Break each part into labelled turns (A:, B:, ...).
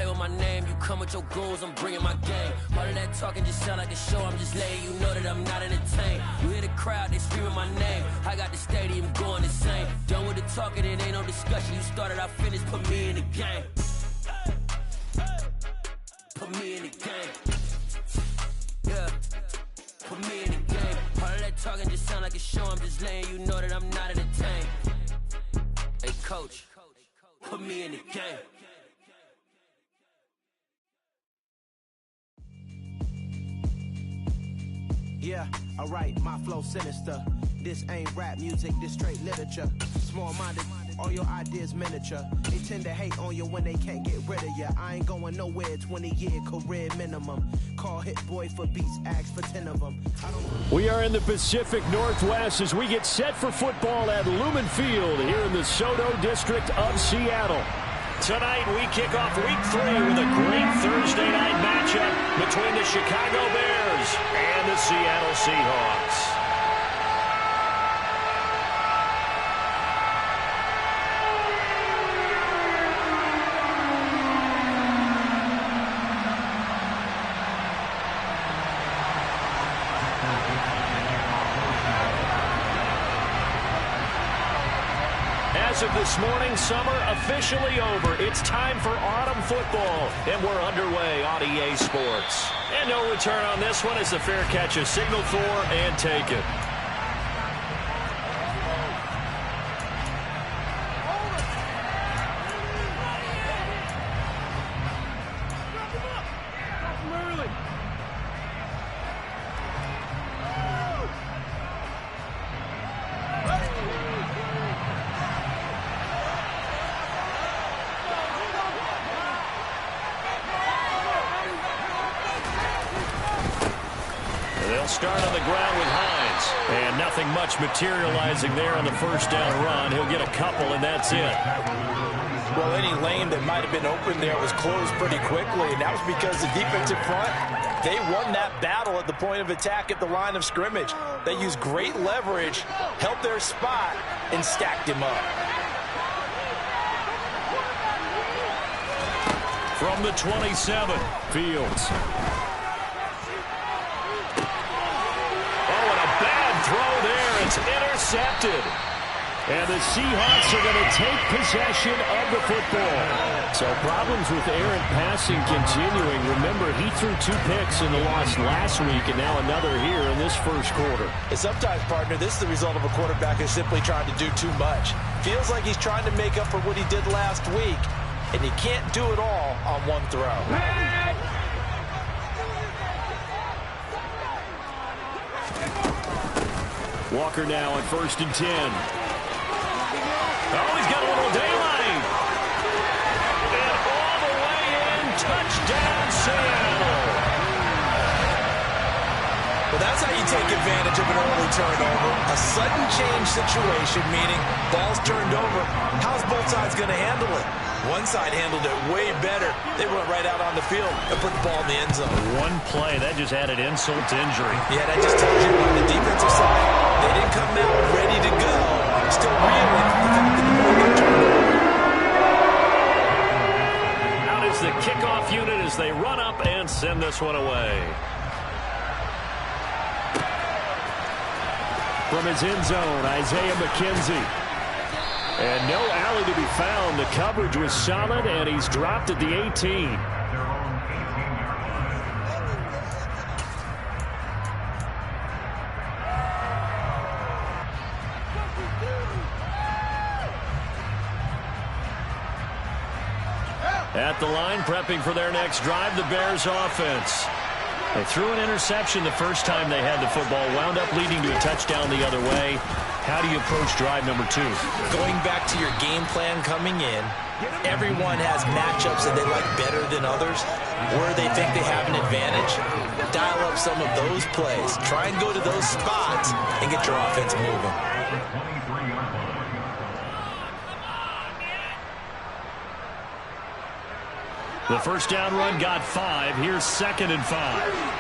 A: play with my name, you come with your goons, I'm bringing my game. All of that talking just sound like a show, I'm just letting you know that I'm not entertained. You hear the crowd, they screaming my name, I got the stadium going insane. Done with the talking, it ain't no discussion, you started, I finished, put me in the game. Put me in the game. Yeah, put me in the game. All of that talking just sound like a show, I'm just letting you know that I'm not entertained. Hey coach, put me in the game.
B: Yeah, alright, my flow sinister. This ain't rap music, this straight literature. Small-minded, all your ideas miniature. They tend to hate on you when they can't get rid of you. I ain't going nowhere, 20-year career minimum. Call Hit Boy for beats, ask for 10 of them.
C: We are in the Pacific Northwest as we get set for football at Lumen Field here in the Soto District of Seattle. Tonight we kick off Week 3 with a great Thursday night matchup between the Chicago Bears and the Seattle Seahawks. As of this morning, summer officially over. It's time for autumn football, and we're underway on EA Sports. And no return on this one as the fair catch is signaled for and taken. They'll start on the ground with Hines. And nothing much materializing there on the first down run. He'll get a couple, and that's it.
D: Well, any lane that might have been open there was closed pretty quickly, and that was because the defensive front, they won that battle at the point of attack at the line of scrimmage. They used great leverage, held their spot, and stacked him up.
C: From the 27, Fields. Throw there, it's intercepted. And the Seahawks are going to take possession of the football. So problems with errant passing continuing. Remember, he threw 2 picks in the loss last week, and now another here in this first quarter.
D: And sometimes, partner, this is the result of a quarterback who's simply trying to do too much. Feels like he's trying to make up for what he did last week, and he can't do it all on one throw.
C: Walker now on 1st and 10. Oh, he's got a little daylight. And all the way in, touchdown Seattle.
D: Well, that's how you take advantage of an early turnover. A sudden change situation, meaning ball's turned over. How's both sides going to handle it? One side handled it way better. They went right out on the field and put the ball in the end zone.
C: One play, that just added insult to injury.
D: Yeah, that just tells you on the defensive side, they didn't come out ready to go. Still reeling the fact that the ball got turned over.
C: Out is the kickoff unit as they run up and send this one away. From his end zone, Isaiah McKenzie. And no alley to be found. The coverage was solid, and he's dropped at the 18. At the line, prepping for their next drive, the Bears offense. They threw an interception the first time they had the football, wound up leading to a touchdown the other way. How do you approach drive number 2?
D: Going back to your game plan coming in, everyone has matchups that they like better than others, where they think they have an advantage. Dial up some of those plays. Try and go to those spots and get your offense moving.
C: The first down run got 5. Here's 2nd and 5.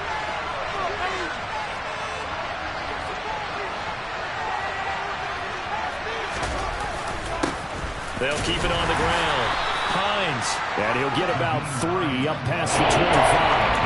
C: They'll keep it on the ground. Hines And he'll get about 3 up past the 25.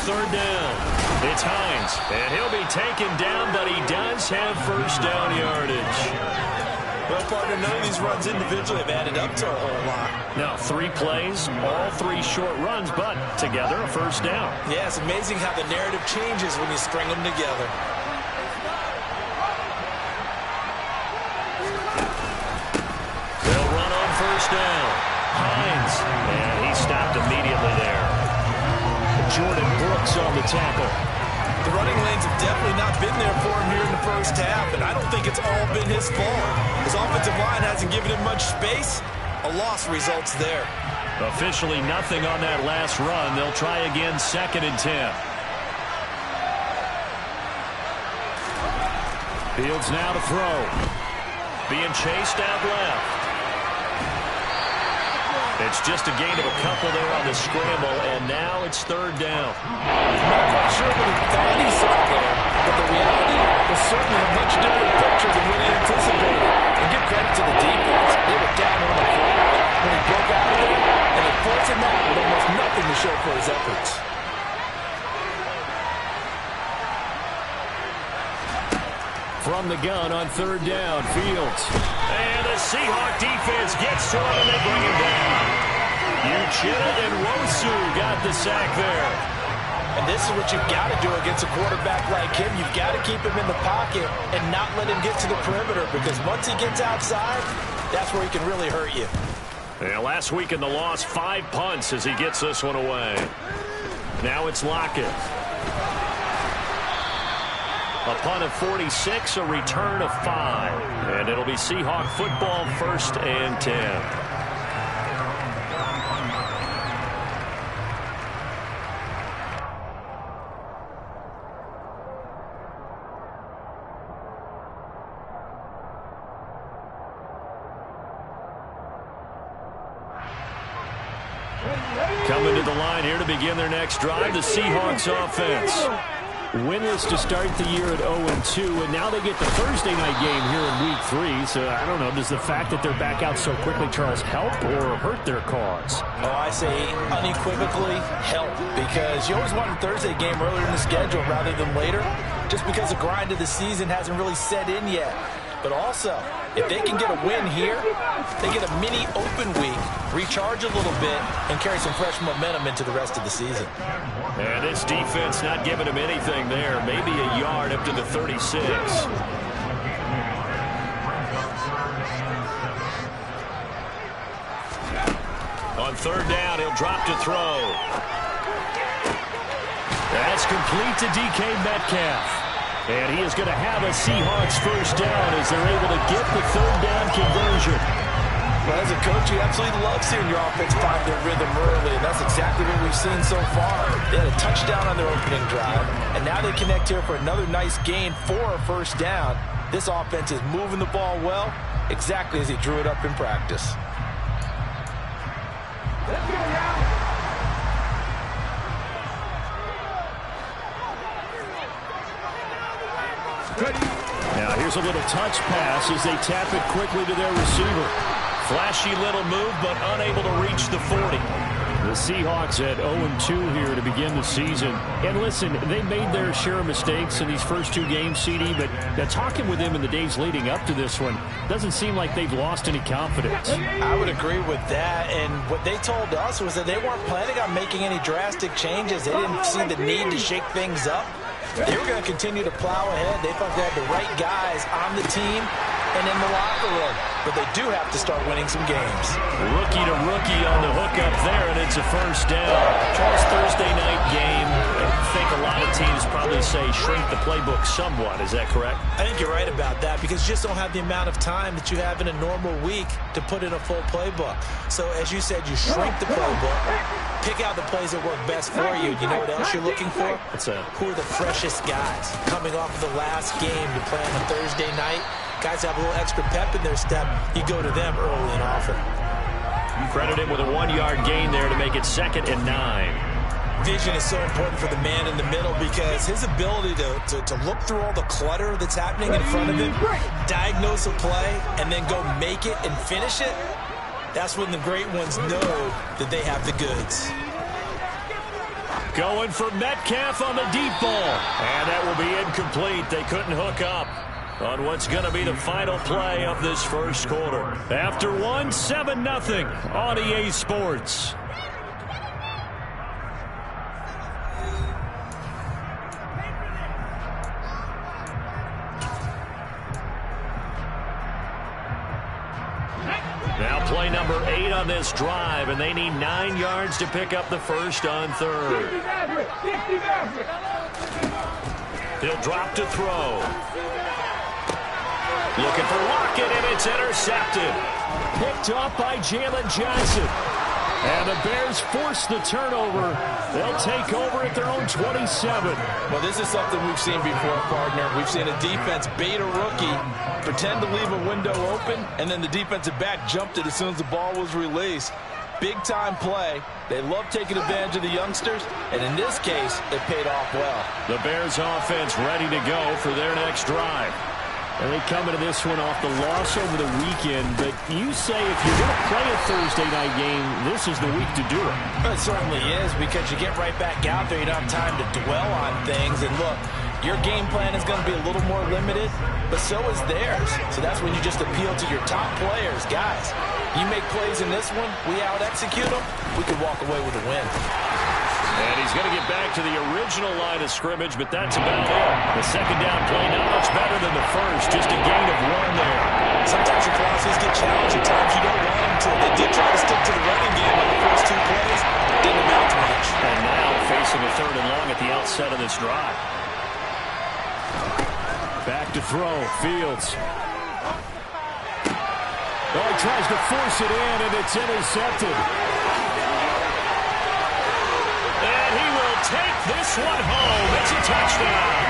C: Third down. It's Hines, and he'll be taken down, but he does have first down yardage.
D: Well, partner, none of these runs individually have added up to a whole lot.
C: Now, 3 plays, all 3 short runs, but together a first down.
D: Yeah, it's amazing how the narrative changes when you string them together.
C: They'll run on first down. Hines, and he stopped immediately there. Jordan Brooks on the tackle.
D: The running lanes have definitely not been there for him here in the first half, and I don't think it's all been his fault. His offensive line hasn't given him much space. A loss results there.
C: Officially nothing on that last run. They'll try again, 2nd and 10. Fields now to throw. Being chased out left. It's just a gain of a couple there on the scramble, and now it's 3rd down.
D: Not quite sure what he thought he saw there, but the reality was certainly a much different picture than what he anticipated. And give credit to the defense. They were down on the fly when he broke out of there, and they forced him out with almost nothing to show for his efforts.
C: From the gun on 3rd down, Fields. And the Seahawk defense gets to him, and they bring him down. Uchenna and Wosu got the sack there.
D: And this is what you've got to do against a quarterback like him. You've got to keep him in the pocket and not let him get to the perimeter, because once he gets outside, that's where he can really hurt you.
C: Yeah, last week in the loss, 5 punts as he gets this one away. Now it's Lockett. A punt of 46, a return of 5. And it'll be Seahawk football, 1st and 10. Coming to the line here to begin their next drive, the Seahawks offense. Winless to start the year at 0-2, and now they get the Thursday night game here in Week 3. So, I don't know, does the fact that they're back out so quickly, Charles, help or hurt their cause?
D: Oh, I say unequivocally help, because you always want a Thursday game earlier in the schedule rather than later, just because the grind of the season hasn't really set in yet. But also, if they can get a win here, they get a mini open week, recharge a little bit, and carry some fresh momentum into the rest of the season.
C: And this defense not giving him anything there. Maybe a yard up to the 36. On 3rd down, he'll drop to throw. That's complete to DK Metcalf. And he is going to have a Seahawks first down as they're able to get the 3rd down conversion.
D: Well, as a coach, you absolutely love seeing your offense find their rhythm early, and that's exactly what we've seen so far. They had a touchdown on their opening drive, and now they connect here for another nice gain for a first down. This offense is moving the ball well, exactly as he drew it up in practice.
C: Now here's a little touch pass as they tap it quickly to their receiver. Flashy little move, but unable to reach the 40. The Seahawks at 0-2 here to begin the season. And listen, they made their share of mistakes in these first 2 games, CD, but talking with them in the days leading up to this one, doesn't seem like they've lost any confidence.
D: I would agree with that, and what they told us was that they weren't planning on making any drastic changes. They didn't see the need to shake things up. They were going to continue to plow ahead. They thought they had the right guys on the team and in the locker room. But they do have to start winning some games.
C: Rookie to rookie on the hook up there, and it's a first down. Charles, Thursday night game. I think a lot of teams probably say shrink the playbook somewhat. Is that correct?
D: I think you're right about that because you just don't have the amount of time that you have in a normal week to put in a full playbook. So as you said, you shrink the playbook, pick out the plays that work best for you. You know what else you're looking for?
C: What's that?
D: Who are the freshest guys coming off of the last game to play on a Thursday night? Guys have a little extra pep in their step. You go to them early and often.
C: Credit him with a 1-yard gain there to make it 2nd and 9.
D: Vision is so important for the man in the middle because his ability to look through all the clutter that's happening in front of him, diagnose a play, and then go make it and finish it, that's when the great ones know that they have the goods.
C: Going for Metcalf on the deep ball. And that will be incomplete. They couldn't hook up on what's going to be the final play of this first quarter. After 7-0 on EA Sports. Now play number 8 on this drive, and they need 9 yards to pick up the first on 3rd. He'll drop to throw. Looking for Lockett, and it's intercepted. Picked off by Jalen Johnson. And the Bears force the turnover. They'll take over at their own 27.
D: Well, this is something we've seen before, partner. We've seen a defense bait a rookie, pretend to leave a window open, and then the defensive back jumped it as soon as the ball was released. Big-time play. They love taking advantage of the youngsters, and in this case, it paid off well.
C: The Bears offense ready to go for their next drive. And they come into this one off the loss over the weekend, but you say if you're going to play a Thursday night game, this is the week to do it.
D: It certainly is, because you get right back out there. You don't have time to dwell on things. And look, your game plan is going to be a little more limited, but so is theirs. So that's when you just appeal to your top players. Guys, you make plays in this one, we out-execute them, we could walk away with a win.
C: And he's going to get back to the original line of scrimmage, but that's about it. The second down play not much better than the first, just a gain of 1 there.
D: Sometimes your crosses get challenged, at times you don't want them to. They did try to stick to the running game on the first 2 plays. Didn't amount to much.
C: And now facing a 3rd and long at the outset of this drive. Back to throw, Fields. Oh, he tries to force it in, and it's intercepted. Take this one home. It's a touchdown.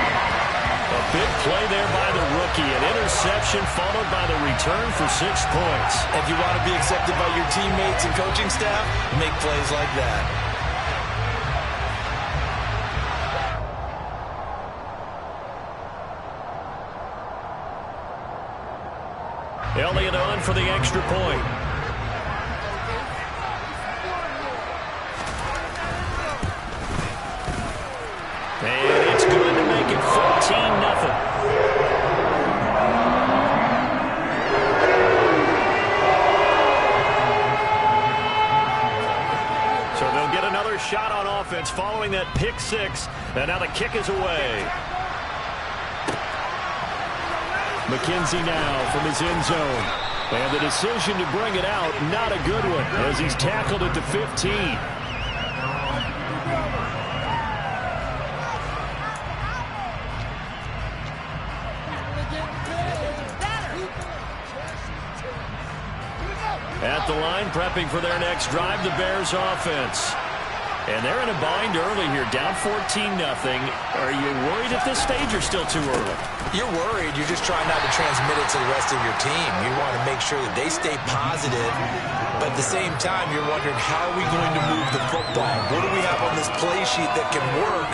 C: A big play there by the rookie. An interception followed by the return for 6 points.
D: If you want to be accepted by your teammates and coaching staff, make plays like that.
C: Elliott on for the extra point. And it's good to make it 14-0. So they'll get another shot on offense following that pick 6. And now the kick is away. McKenzie now from his end zone. And the decision to bring it out, not a good one, as he's tackled at the 15. At the line, prepping for their next drive, the Bears offense. And they're in a bind early here, down 14-0. Are you worried at this stage or still too early?
D: You're worried. You're just trying not to transmit it to the rest of your team. You want to make sure that they stay positive, but at the same time, you're wondering, how are we going to move the football? What do we have on this play sheet that can work?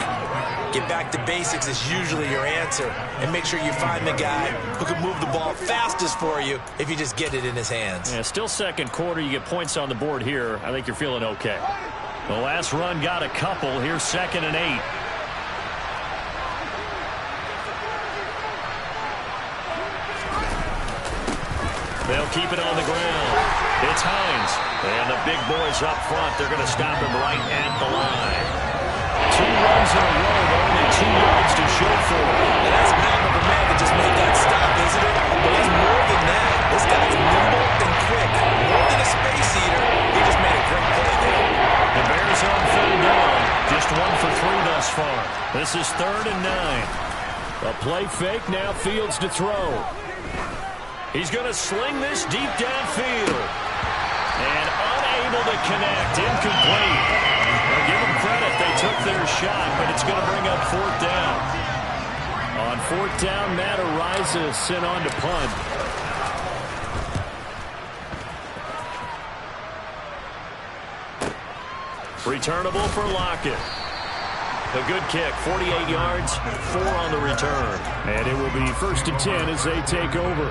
D: Get back to basics is usually your answer, and make sure you find the guy who can move the ball fastest for you if you just get it in his hands.
C: Yeah, still second quarter. You get points on the board here. I think you're feeling okay. The last run got a couple. Here's 2nd and 8. They'll keep it on the ground. It's Hines. And the big boys up front, they're going to stop him right at the line. 2 runs in a row, but only 2 yards to show for it.
D: And that's not of a man that just made that stop, isn't it? But he's more than that. This guy's nimble and quick. More than a space eater. He just made a great play there.
C: The Bears on 3rd down. Just 1 for 3 thus thus far. This is 3rd and 9. A play fake, now Fields to throw. He's going to sling this deep downfield. And unable to connect, incomplete. Well, give them credit, they took their shot, but it's going to bring up 4th down. On 4th down, Matt Ariza is sent on to punt. Returnable for Lockett. A good kick, 48 yards, 4 on the return. And it will be 1st and 10 as they take over.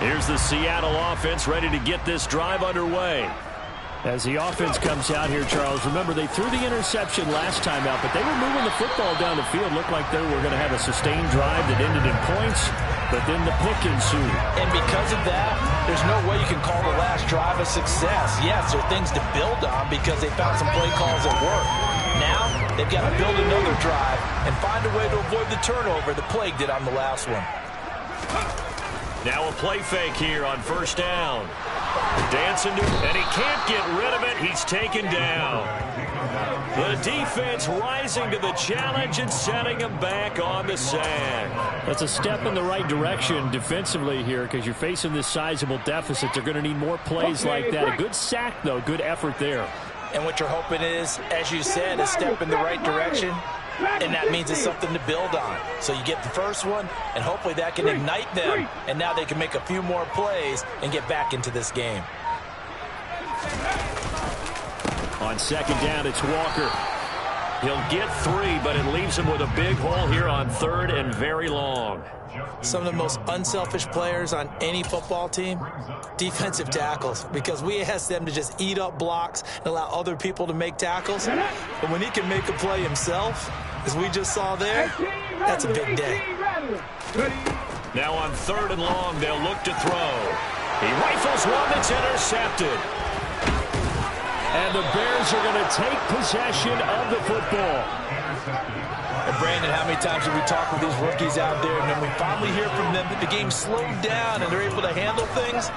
C: Here's the Seattle offense ready to get this drive underway. As the offense comes out here, Charles, remember they threw the interception last time out, but they were moving the football down the field. Looked like they were going to have a sustained drive that ended in points, but then the pick ensued.
D: And because of that, there's no way you can call the last drive a success. Yes, there are things to build on because they found some play calls that work. Now, they've got to build another drive and find a way to avoid the turnover that plagued it on the last one.
C: Now a play fake here on 1st down. Dancing to, and he can't get rid of it. He's taken down. The defense rising to the challenge and setting him back on the sack.
E: That's a step in the right direction defensively here because you're facing this sizable deficit. They're going to need more plays like that. A good sack, though. Good effort there.
D: And what you're hoping is, as you said, a step in the right direction. And that means it's something to build on. So you get the first one, and hopefully that can ignite them. And now they can make a few more plays and get back into this game.
C: On 2nd down, it's Walker. He'll get 3, but it leaves him with a big hole here on 3rd and very long.
D: Some of the most unselfish players on any football team, defensive tackles, because we ask them to just eat up blocks and allow other people to make tackles. But when he can make a play himself, as we just saw there, that's a big day.
C: Now on 3rd and long, they'll look to throw. He rifles one that's intercepted. And the Bears are going to take possession of the football.
D: And Brandon, how many times have we talked with these rookies out there, and then we finally hear from them that the game slowed down and they're able to handle things?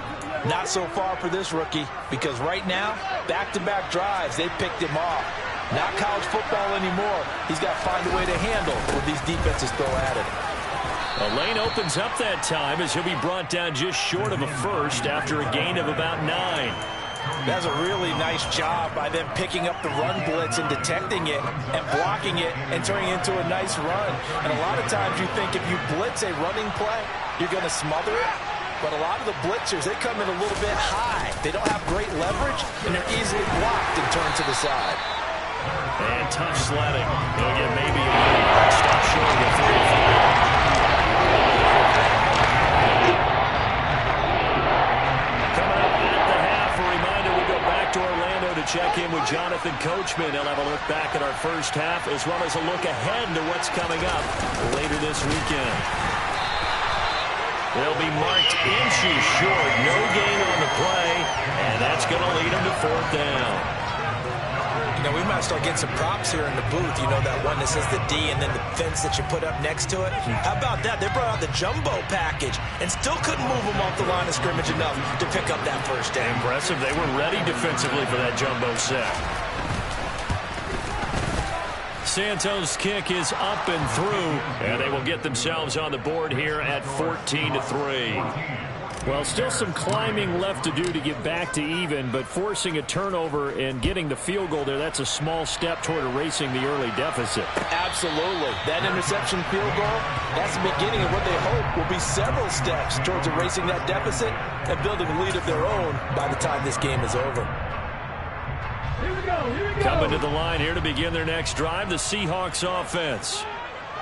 D: Not so far for this rookie, because right now, back-to-back drives, they picked him off. Not college football anymore. He's got to find a way to handle what these defenses throw at him.
C: A lane opens up that time as he'll be brought down just short of a first after a gain of about 9.
D: That's a really nice job by them picking up the run blitz and detecting it and blocking it and turning it into a nice run. And a lot of times you think if you blitz a running play, you're going to smother it. But a lot of the blitzers, they come in a little bit high. They don't have great leverage, and they're easily blocked and turned to the side.
C: And tough sledding. He'll get maybe a stop short of 35. To Orlando to check in with Jonathan Coachman. He'll have a look back at our first half as well as a look ahead to what's coming up later this weekend. They'll be marked inches short. No gain on the play, and that's going to lead them to 4th down.
D: You know, we might start getting some props here in the booth. You know, that one that says the D and then the fence that you put up next to it. How about that? They brought out the jumbo package and still couldn't move them off the line of scrimmage enough to pick up that first down.
C: Impressive. They were ready defensively for that jumbo set. Santos' kick is up and through, and they will get themselves on the board here at 14-3.
E: Well, still some climbing left to do to get back to even, but forcing a turnover and getting the field goal there, that's a small step toward erasing the early deficit.
D: Absolutely. That interception field goal, that's the beginning of what they hope will be several steps towards erasing that deficit and building a lead of their own by the time this game is over.
C: Coming to the line here to begin their next drive, the Seahawks offense.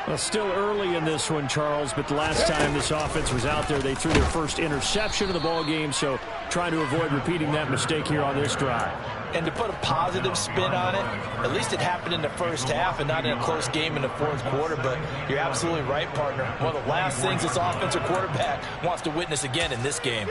E: Well, still early in this one, Charles, but the last time this offense was out there, they threw their first interception of the ball game, so trying to avoid repeating that mistake here on this drive.
D: And to put a positive spin on it, at least it happened in the first half and not in a close game in the 4th quarter, but you're absolutely right, partner. One of the last things this offensive quarterback wants to witness again in this game.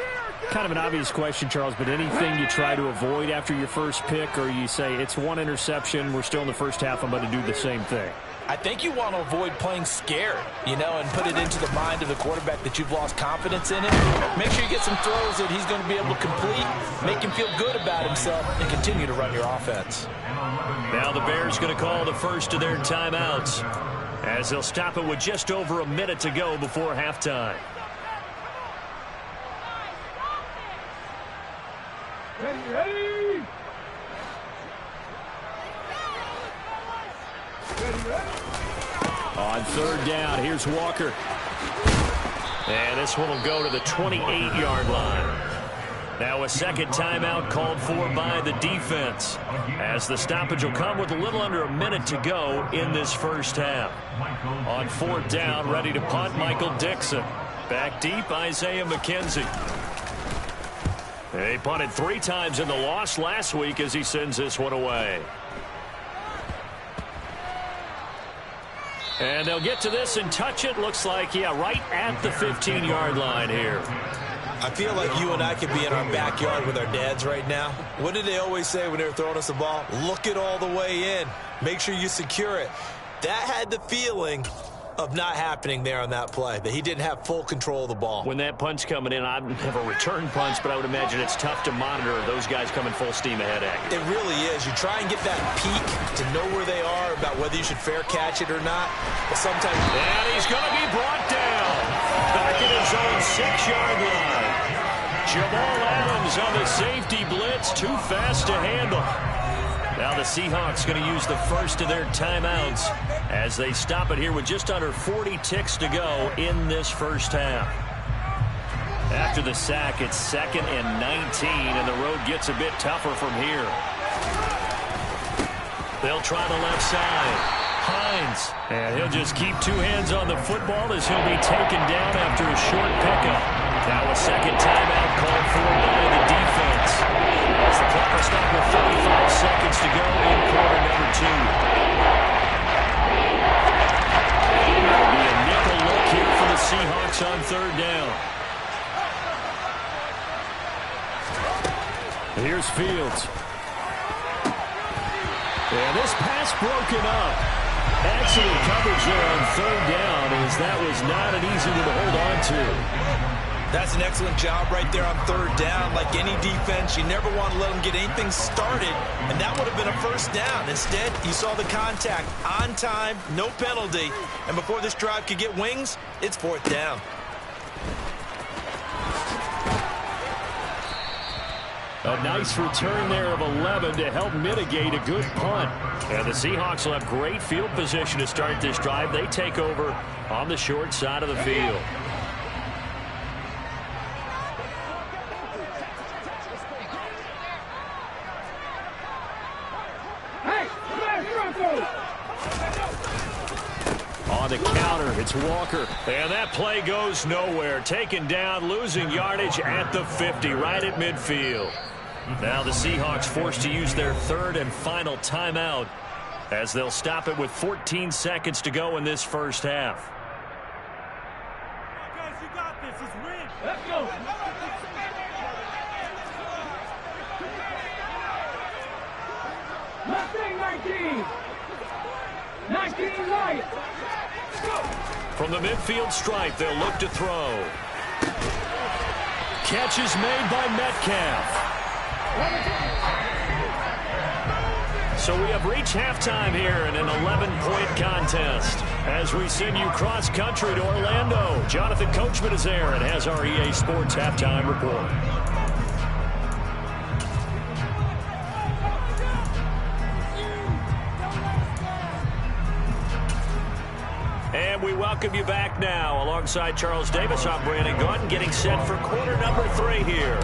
E: Kind of an obvious question, Charles, but anything you try to avoid after your first pick, or you say it's one interception, we're still in the first half, I'm going to do the same thing?
D: I think you want to avoid playing scared, and put it into the mind of the quarterback that you've lost confidence in him. Make sure you get some throws that he's going to be able to complete, make him feel good about himself, and continue to run your offense.
E: Now the Bears going to call the first of their timeouts as they'll stop it with just over a minute to go before halftime.
F: Ready.
E: On third down, here's Walker. And this one will go to the 28-yard line. Now a second timeout called for by the defense, as the stoppage will come with a little under a minute to go in this first half. On fourth down, ready to punt, Michael Dixon. Back deep, Isaiah McKenzie. He punted 3 times in the loss last week as he sends this one away. And they'll get to this and touch it. Looks like, right at the 15-yard line here.
D: I feel like you and I could be in our backyard with our dads right now. What did they always say when they were throwing us the ball? Look it all the way in. Make sure you secure it. That had the feeling of not happening there on that play, that he didn't have full control of the ball.
E: When that punch coming in, I have a return punch, but I would imagine it's tough to monitor those guys coming full steam ahead at you.
D: It really is. You try and get that peek to know where they are, about whether you should fair catch it or not. But sometimes...
E: And he's going to be brought down. Back in his own 6-yard line. Jamal Adams on the safety blitz. Too fast to handle. Now the Seahawks going to use the first of their timeouts as they stop it here with just under 40 ticks to go in this first half. After the sack, it's 2nd and 19, and the road gets a bit tougher from here. They'll try the left side. Hines, and he'll just keep 2 hands on the football as he'll be taken down after a short pickup. Now a second timeout called for by the defense. As the clock will stop with 35 seconds to go in quarter number 2. That'll be a nickel look here for the Seahawks on third down. Here's Fields. And this pass broken up. Excellent coverage there on third down, as that was not an easy one to hold on to.
D: That's an excellent job right there on third down. Like any defense, you never want to let them get anything started, and that would have been a first down. Instead, you saw the contact on time, no penalty, and before this drive could get wings, it's fourth down.
E: A nice return there of 11 to help mitigate a good punt. And the Seahawks will have great field position to start this drive. They take over on the short side of the field. On the counter, it's Walker. And that play goes nowhere. Taken down, losing yardage at the 50, right at midfield. Now the Seahawks forced to use their third and final timeout as they'll stop it with 14 seconds to go in this first half.
F: Guys, you got this. It's win. Let's go. Left thing, 19. 19 right.
E: From the midfield stripe, they'll look to throw. Catch is made by Metcalf. So we have reached halftime here in an 11-point contest. As we send you cross-country to Orlando, Jonathan Coachman is there and has our EA Sports halftime report. And we welcome you back now. Alongside Charles Davis, I'm Brandon Gaunt, getting set for quarter number 3 here.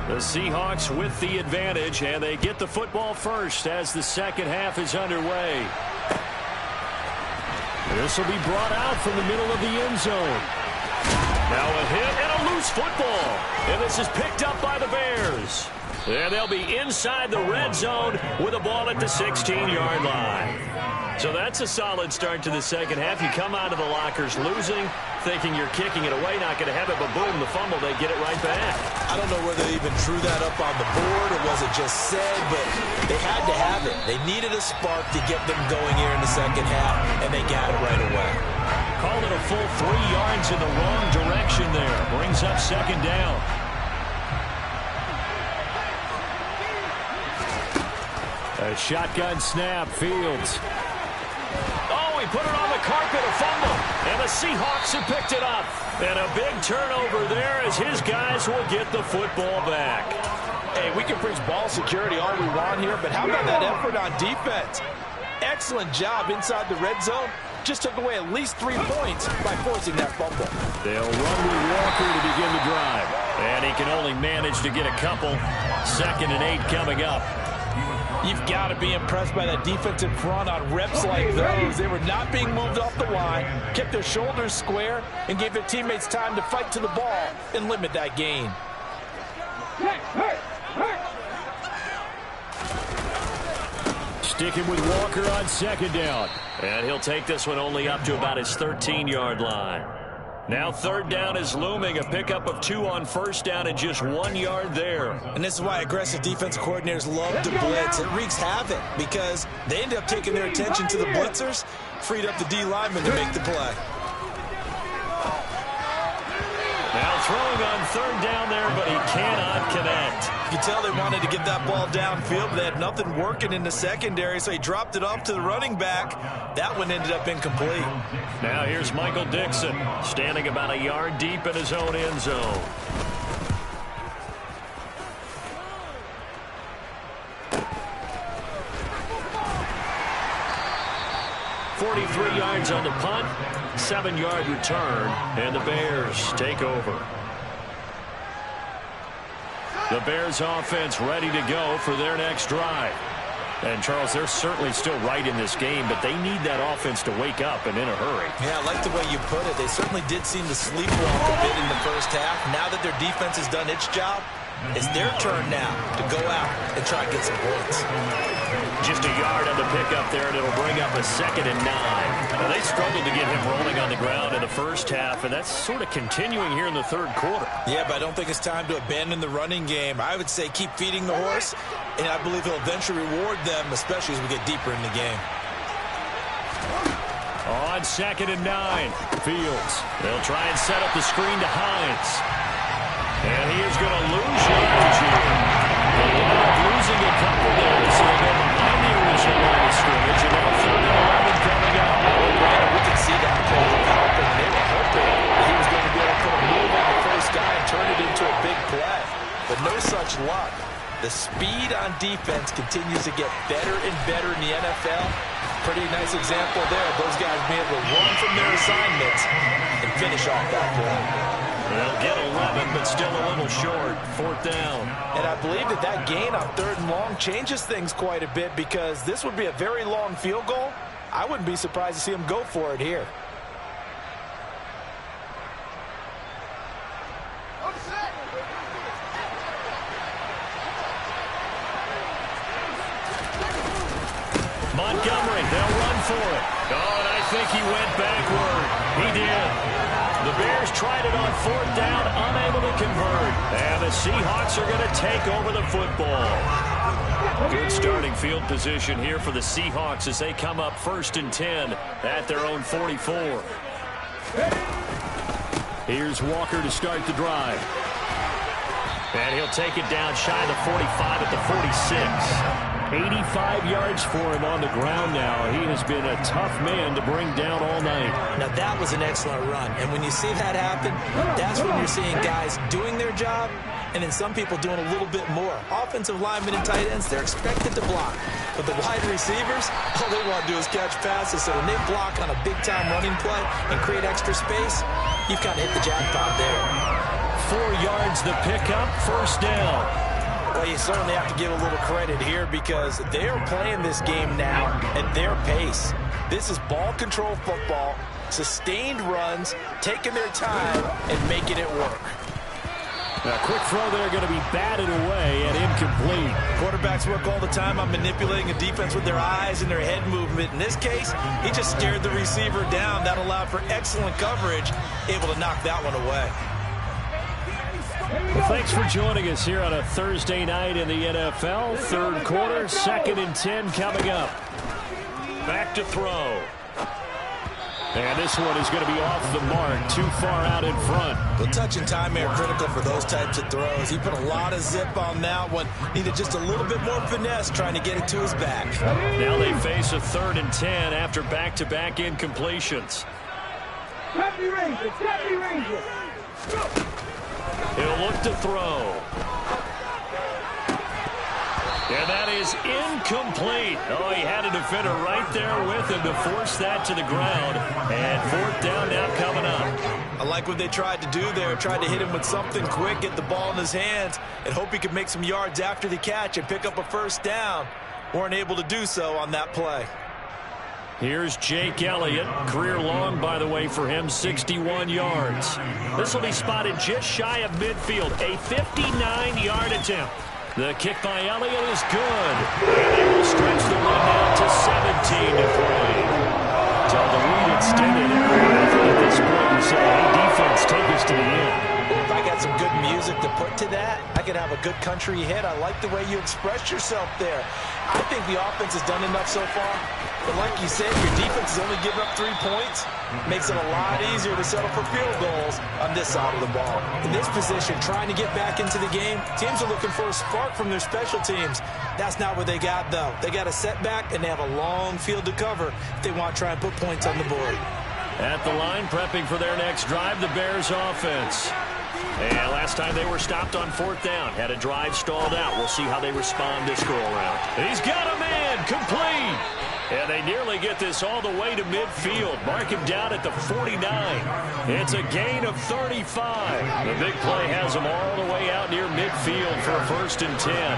E: The Seahawks with the advantage, and they get the football first as the second half is underway. This will be brought out from the middle of the end zone. Now a hit and a loose football. And this is picked up by the Bears. And they'll be inside the red zone with a ball at the 16-yard line. So that's a solid start to the second half. You come out of the lockers losing, thinking you're kicking it away, not going to have it, but boom, the fumble, they get it right back.
D: I don't know whether they even drew that up on the board or was it just said, but they had to have it. They needed a spark to get them going here in the second half, and they got it right away.
E: Called it a full 3 yards in the wrong direction there. Brings up second down. A shotgun snap, Fields. Oh, he put it on the carpet, a fumble. And the Seahawks have picked it up. And a big turnover there as his guys will get the football back.
D: Hey, we can preach ball security all we want here, but how about that effort on defense? Excellent job inside the red zone. Just took away at least 3 points by forcing that fumble.
E: They'll run with Walker to begin the drive. And he can only manage to get a couple. 2nd and 8 coming up.
D: You've got to be impressed by that defensive front on reps like those. They were not being moved off the line, kept their shoulders square, and gave their teammates time to fight to the ball and limit that gain.
E: Sticking with Walker on 2nd down. And he'll take this one only up to about his 13-yard line. Now 3rd down is looming. A pickup of 2 on 1st down and just 1 yard there.
D: And this is why aggressive defensive coordinators love to blitz. It wreaks havoc because they end up taking their attention to the blitzers, freed up the D lineman to make the play.
E: Now throwing on 3rd down there, but he cannot connect.
D: You can tell they wanted to get that ball downfield, but they had nothing working in the secondary, so he dropped it off to the running back. That one ended up incomplete.
E: Now here's Michael Dixon, standing about a yard deep in his own end zone. .43 yards on the punt, 7-yard return, and the Bears take over. The Bears offense ready to go for their next drive. And, Charles, they're certainly still right in this game, but they need that offense to wake up and in a hurry.
D: Yeah, I like the way you put it. They certainly did seem to sleepwalk a bit in the first half. Now that their defense has done its job, it's their turn now to go out and try and get some points.
E: Just a yard on the pickup there, and it'll bring up a 2nd and 9. Now, they struggled to get him rolling on the ground in the first half, and that's sort of continuing here in the 3rd quarter.
D: Yeah, but I don't think it's time to abandon the running game. I would say keep feeding the horse, and I believe he'll eventually reward them, especially as we get deeper in the game.
E: On 2nd and 9, Fields. They'll try and set up the screen to Hines. And he is going to lose yardage here. Losing a couple there, so they go behind the original line of scrimmage, and now 3rd and 11 coming up.
D: Well, Brandon, we can see that play developing. They were hoping that he was going to be able to put a move on the first guy and turn it into a big play. But no such luck. The speed on defense continues to get better and better in the NFL. Pretty nice example there. Those guys being able to run from their assignments and finish off that play.
E: They'll get 11, but still a little short. 4th down.
D: And I believe that gain on 3rd and long changes things quite a bit because this would be a very long field goal. I wouldn't be surprised to see him go for it here.
E: Montgomery, they'll run for it. Oh, and I think he went backward. He did. The Bears tried it on 4th down, unable to convert. And the Seahawks are going to take over the football. Good starting field position here for the Seahawks as they come up 1st and 10 at their own 44. Here's Walker to start the drive. And he'll take it down shy of the 45 at the 46. 85 yards for him on the ground now. He has been a tough man to bring down all night.
D: Now, that was an excellent run. And when you see that happen, that's when you're seeing guys doing their job and then some people doing a little bit more. Offensive linemen and tight ends, they're expected to block. But the wide receivers, all they want to do is catch passes. So when they block on a big-time running play and create extra space, you've kind of hit the jackpot there.
E: 4 yards the pickup, 1st down.
D: Well, you certainly have to give a little credit here because they are playing this game now at their pace. This is ball control football, sustained runs, taking their time, and making it work.
C: A quick throw there going to be batted away and incomplete.
D: Quarterbacks work all the time on manipulating a defense with their eyes and their head movement. In this case, he just stared the receiver down. That allowed for excellent coverage, able to knock that one away.
C: Well, thanks for joining us here on a Thursday night in the NFL. Third quarter, 2nd and 10 coming up. Back to throw. And this one is going to be off the mark, too far out in front.
D: Well, touch and time are critical for those types of throws. He put a lot of zip on that one. Needed just a little bit more finesse trying to get it to his back.
C: Now they face a 3rd and 10 after back-to-back incompletions.
F: Deputy Ranger.
C: He'll look to throw. And that is incomplete. Oh, he had a defender right there with him to force that to the ground. And 4th down now coming up.
D: I like what they tried to do there. Tried to hit him with something quick, get the ball in his hands, and hope he could make some yards after the catch and pick up a 1st down. Weren't able to do so on that play.
C: Here's Jake Elliott. Career long, by the way, for him, 61 yards. This will be spotted just shy of midfield. A 59-yard attempt. The kick by Elliott is good. And they will stretch the run out to 17 to 3. So the lead extended. I think at this point you say, hey, defense, take us to the end.
D: Well, if I got some good music to put to that, I could have a good country hit. I like the way you express yourself there. I think the offense has done enough so far. But like you said, your defense has only given up 3 points. Makes it a lot easier to settle for field goals on this side of the ball. In this position, trying to get back into the game, teams are looking for a spark from their special teams. That's not what they got, though. They got a setback, and they have a long field to cover if they want to try and put points on the board.
C: At the line, prepping for their next drive, the Bears offense. And last time they were stopped on 4th down. Had a drive stalled out. We'll see how they respond this go-around. He's got a man, complete. And they nearly get this all the way to midfield. Mark him down at the 49. It's a gain of 35. The big play has them all the way out near midfield for a 1st and 10.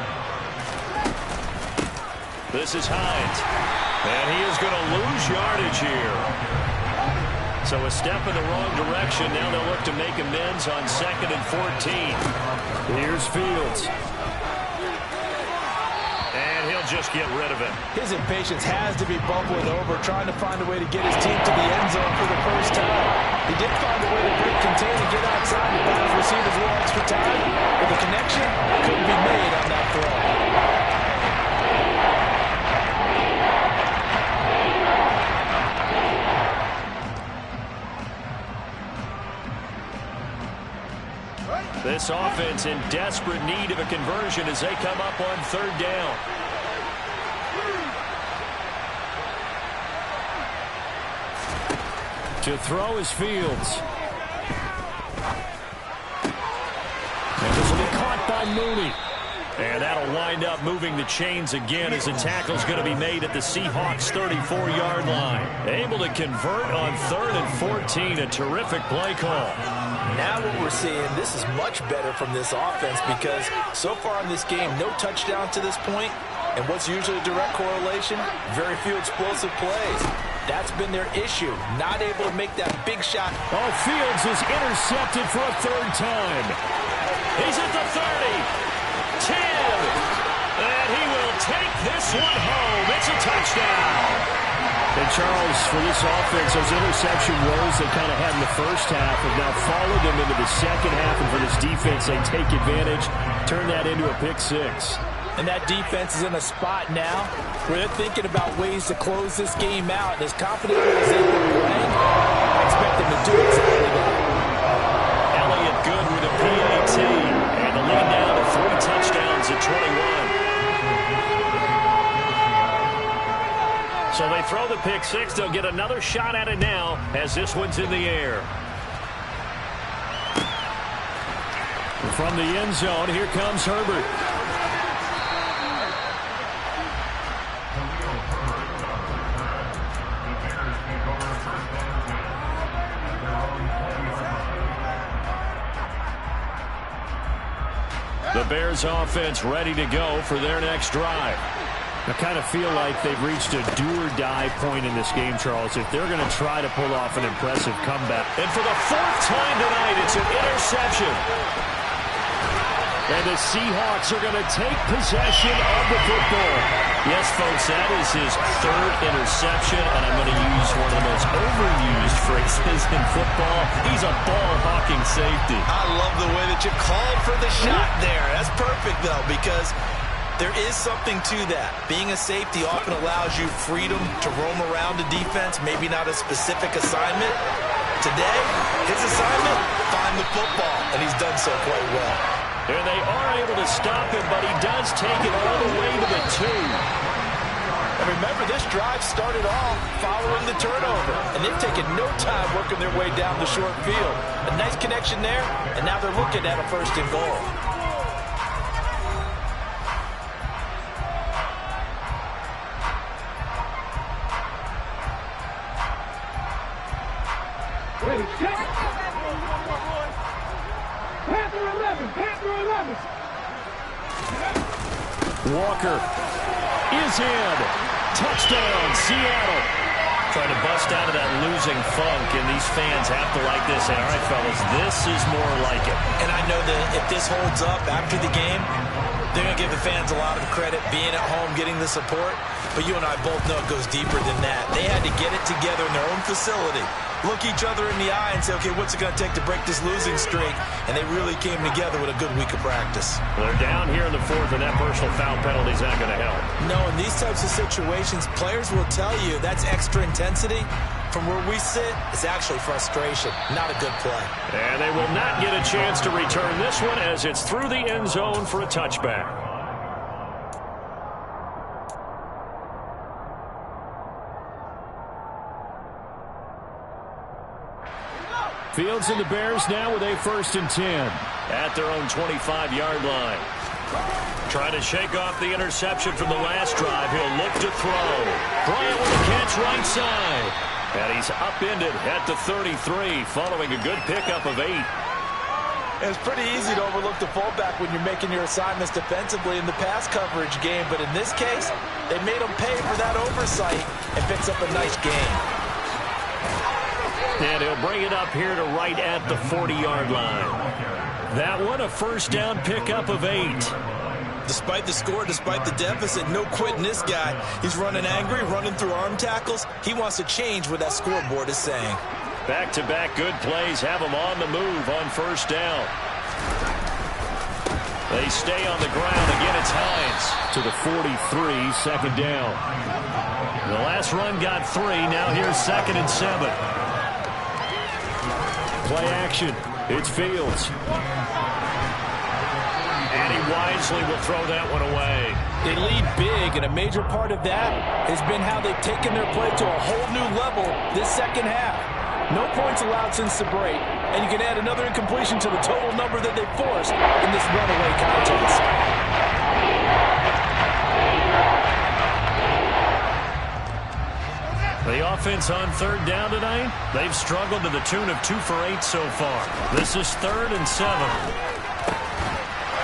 C: This is Hines. And he is going to lose yardage here. So a step in the wrong direction. Now they'll look to make amends on 2nd and 14. Here's Fields. And he'll just get rid of it.
D: His impatience has to be bubbling over, trying to find a way to get his team to the end zone for the first time. He did find a way to break contain and get outside and buy his receivers a little extra time, but the connection couldn't be made on that throw.
C: This offense in desperate need of a conversion as they come up on 3rd down. To throw is Fields. And this will be caught by Mooney. And that'll wind up moving the chains again as the tackle's going to be made at the Seahawks' 34-yard line. Able to convert on 3rd and 14. A terrific play call.
D: Now what we're seeing, this is much better from this offense because so far in this game, no touchdown to this point, and what's usually a direct correlation, very few explosive plays. That's been their issue, not able to make that big shot.
C: Oh, Fields is intercepted for a 3rd time. He's at the 30, 10, and he will take this one home. It's a touchdown. And Charles, for this offense, those interception woes they kind of had in the first half have now followed them into the second half. And for this defense, they take advantage, turn that into a pick-6.
D: And that defense is in a spot now where they're thinking about ways to close this game out. And as confident as they will be playing, I expect them to do exactly that.
C: Elliott good with a PAT. And the lead now to 3 touchdowns at 21. So they throw the pick-6. They'll get another shot at it now as this one's in the air. From the end zone, here comes Herbert. The Bears offense ready to go for their next drive. I kind of feel like they've reached a do-or-die point in this game, Charles, if they're going to try to pull off an impressive comeback. And for the 4th time tonight, it's an interception. And the Seahawks are going to take possession of the football.
E: Yes, folks, that is his third interception, and I'm going to use one of the most overused phrases in football. He's a ball-hawking safety.
D: I love the way that you called for the shot there. That's perfect, though, because there is something to that. Being a safety often allows you freedom to roam around the defense, maybe not a specific assignment. Today, his assignment, find the football, and he's done so quite well.
C: And they are able to stop him, but he does take it all the way to the 2.
D: And remember, this drive started off following the turnover, and they've taken no time working their way down the short field. A nice connection there, and now they're looking at a 1st and goal.
F: Ready, check. Panther 11, Panther 11.
C: Walker is in. Touchdown, Seattle.
E: Trying to bust out of that losing funk, and these fans have to like this. And all right, fellas, this is more like it.
D: And I know that if this holds up after the game, they're going to give the fans a lot of credit, being at home, getting the support. But you and I both know it goes deeper than that. They had to get it together in their own facility, look each other in the eye and say, okay, what's it going to take to break this losing streak? And they really came together with a good week of practice.
C: They're down here in the 4th, and that personal foul penalty is not going to help.
D: No, in these types of situations, players will tell you that's extra intensity. From where we sit, it's actually frustration, not a good play.
C: And they will not get a chance to return this one as it's through the end zone for a touchback. Fields and the Bears now with a 1st and 10 at their own 25-yard line. Trying to shake off the interception from the last drive. He'll look to throw. Bryant with a catch right side. And he's upended at the 33 following a good pickup of 8.
D: It's pretty easy to overlook the fullback when you're making your assignments defensively in the pass coverage game. But in this case, they made him pay for that oversight and picks up a nice gain.
C: And he'll bring it up here to right at the 40-yard line. That one a 1st down pickup of 8.
D: Despite the score, despite the deficit, no quitting this guy. He's running angry, running through arm tackles. He wants to change what that scoreboard is saying.
C: Back-to-back good plays have him on the move on 1st down. They stay on the ground. Again, it's Hines to the 43, 2nd down. The last run got 3. Now here's 2nd and 7. Play action. It's Fields. And he wisely will throw that one away.
D: They lead big, and a major part of that has been how they've taken their play to a whole new level this 2nd half. No points allowed since the break, and you can add another incompletion to the total number that they forced in this runaway contest.
C: The offense on 3rd down tonight, they've struggled to the tune of 2 for 8 so far. This is 3rd and 7.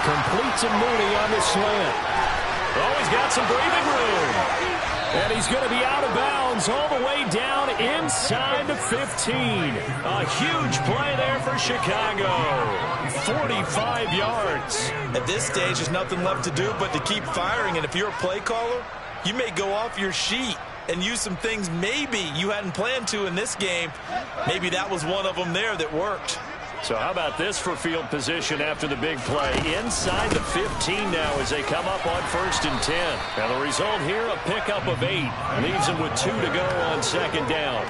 C: Completes a Mooney on the slant. Oh, he's got some breathing room. And he's going to be out of bounds all the way down inside the 15. A huge play there for Chicago. 45 yards.
D: At this stage, there's nothing left to do but to keep firing. And if you're a play caller, you may go off your sheet and use some things maybe you hadn't planned to in this game. Maybe that was one of them there that worked.
C: So how about this for field position after the big play? Inside the 15 now as they come up on 1st and 10. Now the result here, a pickup of 8. Leaves them with 2 to go on 2nd down.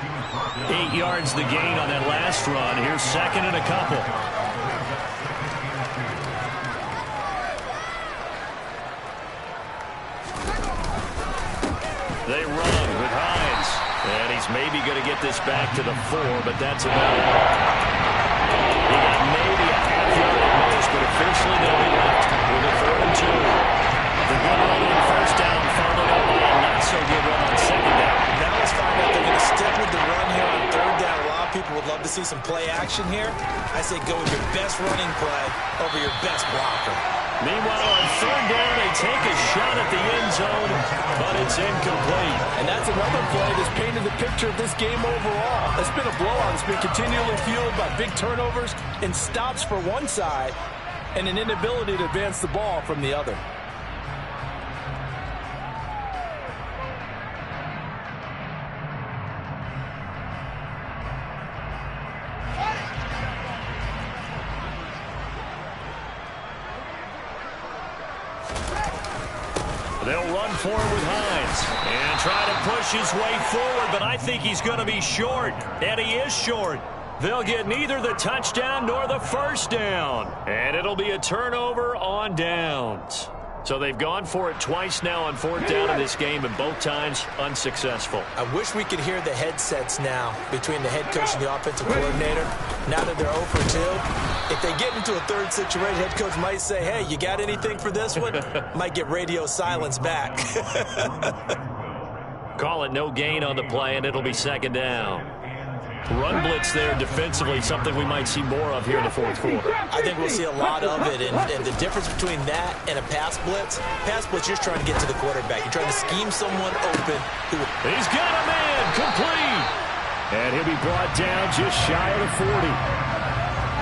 C: 8 yards the gain on that last run. Here's 2nd and a couple. They run with Hines. And he's maybe going to get this back to the 4, but that's about it. He got maybe a half-yard at most, but officially they'll be left with a 3rd and 2. The good run on 1st down followed up by a not-so-good run on 2nd down.
D: Now let's find out they're going to stick with the run here on 3rd down. A lot of people would love to see some play action here. I say go with your best running play over your best blocker.
C: Meanwhile, on 3rd down, they take a shot at the end zone, but it's incomplete.
D: And that's another play that's painted the picture of this game overall. It's been a blowout. It's been continually fueled by big turnovers and stops for one side and an inability to advance the ball from the other.
E: They'll run for it with Hines and try to push his way forward, but I think he's going to be short, and he is short. They'll get neither the touchdown nor the first down, and it'll be a turnover on downs. So they've gone for it twice now on fourth down in this game, and both times unsuccessful.
D: I wish we could hear the headsets now between the head coach and the offensive coordinator. Now that they're 0 for 2, if they get into a third situation, head coach might say, hey, you got anything for this one? Might get radio silence back.
E: Call it no gain on the play, and it'll be second down. Run blitz there defensively, something we might see more of here in the fourth quarter.
D: I think we'll see a lot of it, and the difference between that and a pass blitz, you're just trying to get to the quarterback. You're trying to scheme someone open.
E: He's got a man, complete. And he'll be brought down just shy of the 40.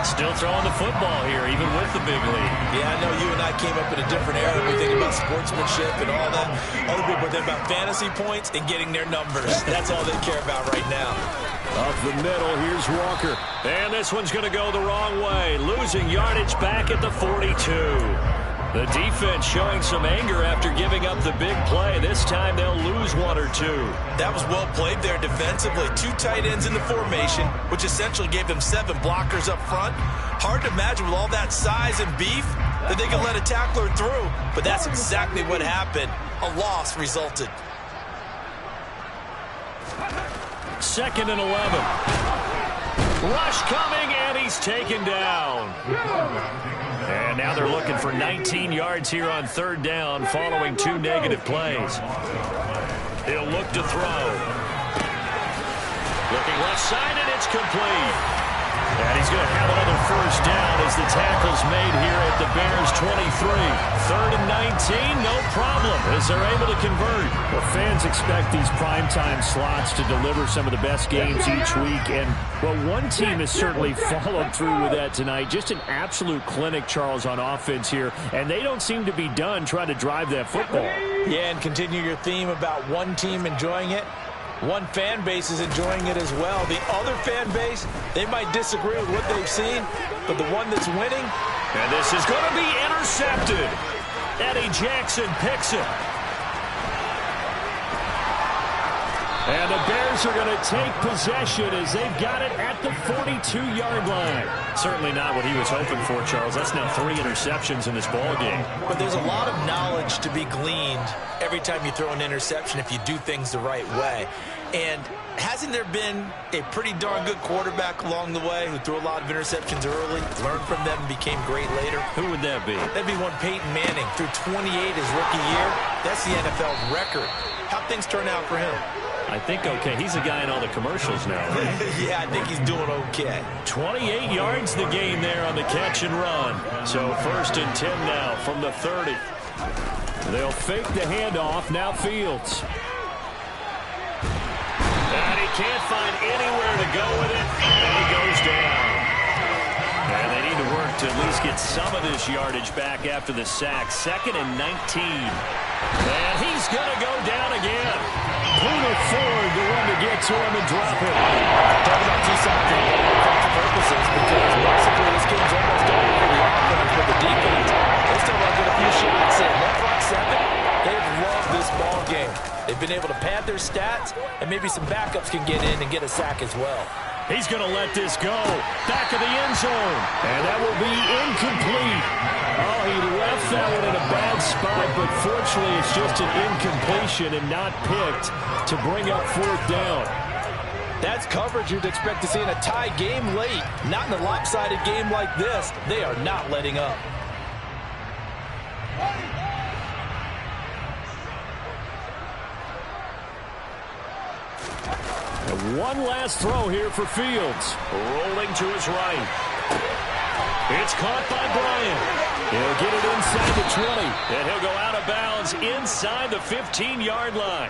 E: Still throwing the football here, even with the big lead.
D: Yeah, I know you and I came up in a different era. We think about sportsmanship and all that. Other people think about fantasy points and getting their numbers. That's all they care about right now.
E: Up the middle, here's Walker. And this one's going to go the wrong way. Losing yardage back at the 42. The defense showing some anger after giving up the big play. This time they'll lose one or two.
D: That was well played there defensively. 2 tight ends in the formation, which essentially gave them 7 blockers up front. Hard to imagine with all that size and beef that they could let a tackler through. But that's exactly what happened. A loss resulted.
E: 2nd and 11. Rush coming, and he's taken down. And now they're looking for 19 yards here on third down following 2 negative plays. He'll look to throw. Looking left side, and it's complete. And he's going to have another first down as the tackle's made here at the Bears' 23. 3rd and 19, no problem, as they're able to convert.
C: Well, fans expect these primetime slots to deliver some of the best games each week. And, well, one team has certainly followed through with that tonight. Just an absolute clinic, Charles, on offense here. And they don't seem to be done trying to drive that football.
D: Yeah, and continue your theme about one team enjoying it. One fan base is enjoying it as well. The other fan base, they might disagree with what they've seen, but the one that's winning.
E: And this is going to be intercepted. Eddie Jackson picks it. And the Bears are going to take possession as they've got it at the 42-yard line. Certainly not what he was hoping for, Charles. That's now 3 interceptions in this ball game.
D: But there's a lot of knowledge to be gleaned every time you throw an interception if you do things the right way. And hasn't there been a pretty darn good quarterback along the way who threw a lot of interceptions early, learned from them, and became great later?
E: Who would that be?
D: That'd be one Peyton Manning. Threw 28 his rookie year. That's the NFL record. How'd things turn out for him?
E: I think okay. He's a guy in all the commercials now, right?
D: Yeah, I think he's doing okay.
E: 28 yards the gain there on the catch and run. So 1st and 10 now from the 30. They'll fake the handoff. Now Fields. And he can't find anywhere to go with it. And he goes down. And they need to work to at least get some of this yardage back after the sack. 2nd and 19. And he's going to go down again. Puna Ford, the one to get to him and drop it.
D: Talk about 2 sides of offensive purposes, because basically this game's almost over for the offense, but the defense, they still want to get a few shots in. That front 7, they've loved this ball game. They've been able to pad their stats, and maybe some backups can get in and get a sack as well.
E: He's going to let this go. Back of the end zone. And that will be incomplete. Oh, he left that one in a bad spot, but fortunately it's just an incompletion and not picked to bring up 4th down.
D: That's coverage you'd expect to see in a tie game late. Not in a lopsided game like this. They are not letting up.
E: And one last throw here for Fields. Rolling to his right. It's caught by Bryant. He'll get it inside the 20. And he'll go out of bounds inside the 15-yard line.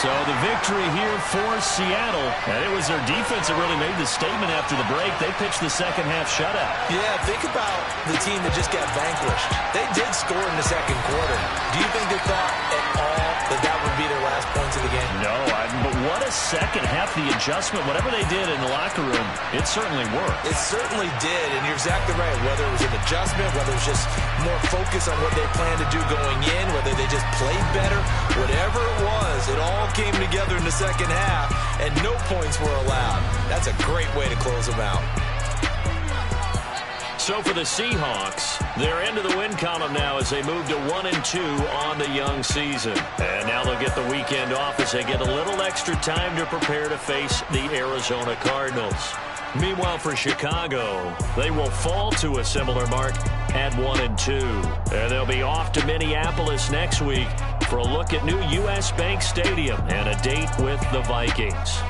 E: So the victory here for Seattle. And it was their defense that really made the statement after the break. They pitched the second half shutout.
D: Yeah, think about the team that just got vanquished. They did score in the second quarter. Do you think they thought at all that that would be their last points of the game?
E: No, but what a second half. The adjustment, whatever they did in the locker room, it certainly worked.
D: It certainly did, and you're exactly right. Whether it was an adjustment, whether it was just more focus on what they planned to do going in, whether they just played better, whatever it was, it all came together in the second half, and no points were allowed. That's a great way to close them out.
E: So for the Seahawks, they're into the win column now as they move to 1-2 on the young season. And now they'll get the weekend off as they get a little extra time to prepare to face the Arizona Cardinals. Meanwhile, for Chicago, they will fall to a similar mark at 1-2. And they'll be off to Minneapolis next week for a look at new U.S. Bank Stadium and a date with the Vikings.